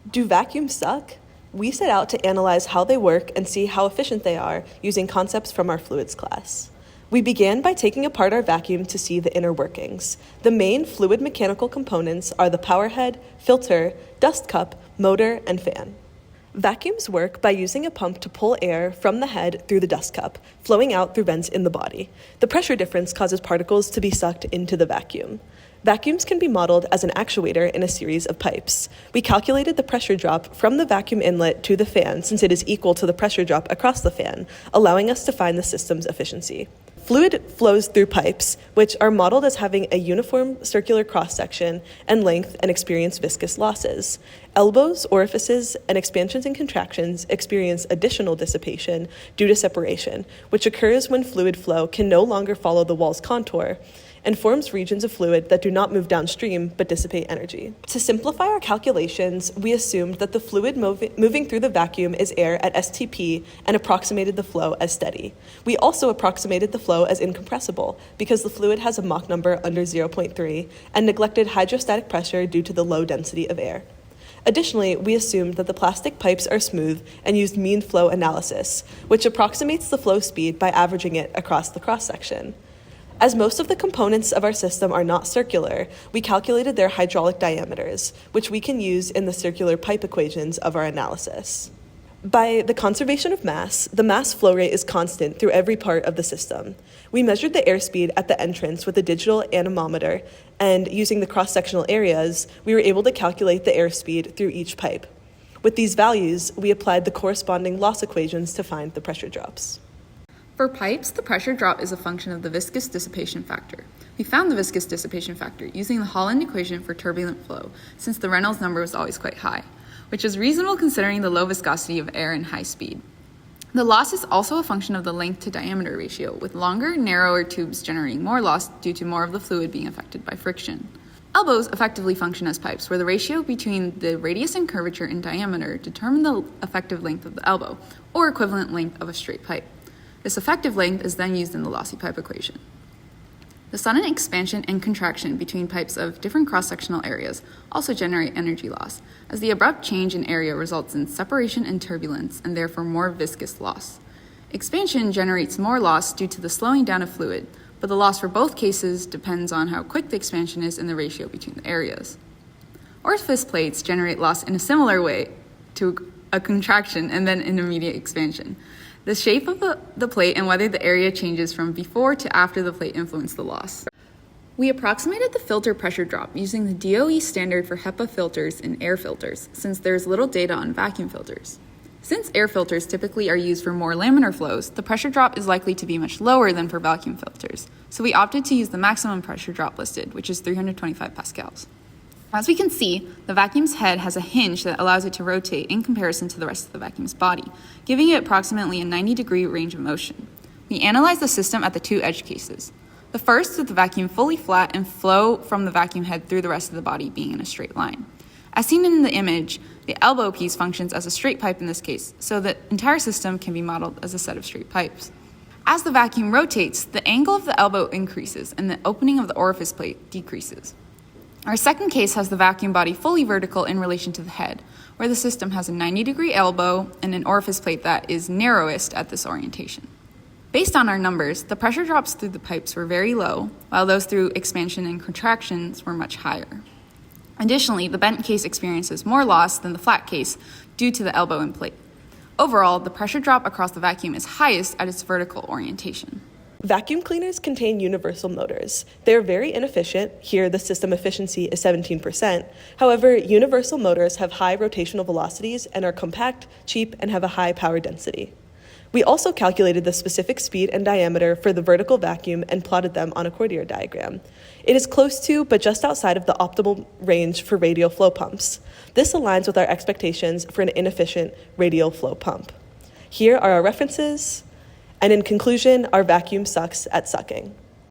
Do vacuums suck? We set out to analyze how they work and see how efficient they are using concepts from our fluids class. We began by taking apart our vacuum to see the inner workings. The main fluid mechanical components are the power head, filter, dust cup, motor, and fan. Vacuums work by using a pump to pull air from the head through the dust cup, flowing out through vents in the body. The pressure difference causes particles to be sucked into the vacuum. Vacuums can be modeled as an actuator in a series of pipes. We calculated the pressure drop from the vacuum inlet to the fan since it is equal to the pressure drop across the fan, allowing us to find the system's efficiency. Fluid flows through pipes, which are modeled as having a uniform circular cross-section and length and experience viscous losses. Elbows, orifices, and expansions and contractions experience additional dissipation due to separation, which occurs when fluid flow can no longer follow the wall's contour and forms regions of fluid that do not move downstream but dissipate energy. To simplify our calculations, we assumed that the fluid moving through the vacuum is air at STP and approximated the flow as steady. We also approximated the flow as incompressible because the fluid has a Mach number under 0.3 and neglected hydrostatic pressure due to the low density of air. Additionally, we assumed that the plastic pipes are smooth and used mean flow analysis, which approximates the flow speed by averaging it across the cross-section. As most of the components of our system are not circular, we calculated their hydraulic diameters, which we can use in the circular pipe equations of our analysis. By the conservation of mass, the mass flow rate is constant through every part of the system. We measured the airspeed at the entrance with a digital anemometer, and using the cross-sectional areas, we were able to calculate the airspeed through each pipe. With these values, we applied the corresponding loss equations to find the pressure drops. For pipes, the pressure drop is a function of the viscous dissipation factor. We found the viscous dissipation factor using the Holland equation for turbulent flow, since the Reynolds number was always quite high, which is reasonable considering the low viscosity of air and high speed. The loss is also a function of the length to diameter ratio, with longer, narrower tubes generating more loss due to more of the fluid being affected by friction. Elbows effectively function as pipes, where the ratio between the radius and curvature in diameter determine the effective length of the elbow, or equivalent length of a straight pipe. This effective length is then used in the lossy pipe equation. The sudden expansion and contraction between pipes of different cross-sectional areas also generate energy loss, as the abrupt change in area results in separation and turbulence and therefore more viscous loss. Expansion generates more loss due to the slowing down of fluid, but the loss for both cases depends on how quick the expansion is and the ratio between the areas. Orifice plates generate loss in a similar way to a contraction and then an immediate expansion. The shape of the plate and whether the area changes from before to after the plate influence the loss. We approximated the filter pressure drop using the DOE standard for HEPA filters in air filters, since there is little data on vacuum filters. Since air filters typically are used for more laminar flows, the pressure drop is likely to be much lower than for vacuum filters, so we opted to use the maximum pressure drop listed, which is 325 pascals. As we can see, the vacuum's head has a hinge that allows it to rotate in comparison to the rest of the vacuum's body, giving it approximately a 90-degree range of motion. We analyzed the system at the two edge cases. The first with the vacuum fully flat and flow from the vacuum head through the rest of the body being in a straight line. As seen in the image, the elbow piece functions as a straight pipe in this case, so the entire system can be modeled as a set of straight pipes. As the vacuum rotates, the angle of the elbow increases and the opening of the orifice plate decreases. Our second case has the vacuum body fully vertical in relation to the head, where the system has a 90-degree elbow and an orifice plate that is narrowest at this orientation. Based on our numbers, the pressure drops through the pipes were very low, while those through expansion and contractions were much higher. Additionally, the bent case experiences more loss than the flat case due to the elbow and plate. Overall, the pressure drop across the vacuum is highest at its vertical orientation. Vacuum cleaners contain universal motors. They are very inefficient. Here, the system efficiency is 17%. However, universal motors have high rotational velocities and are compact, cheap, and have a high power density. We also calculated the specific speed and diameter for the vertical vacuum and plotted them on a Cordier diagram. It is close to, but just outside of the optimal range for radial flow pumps. This aligns with our expectations for an inefficient radial flow pump. Here are our references. And in conclusion, our vacuum sucks at sucking.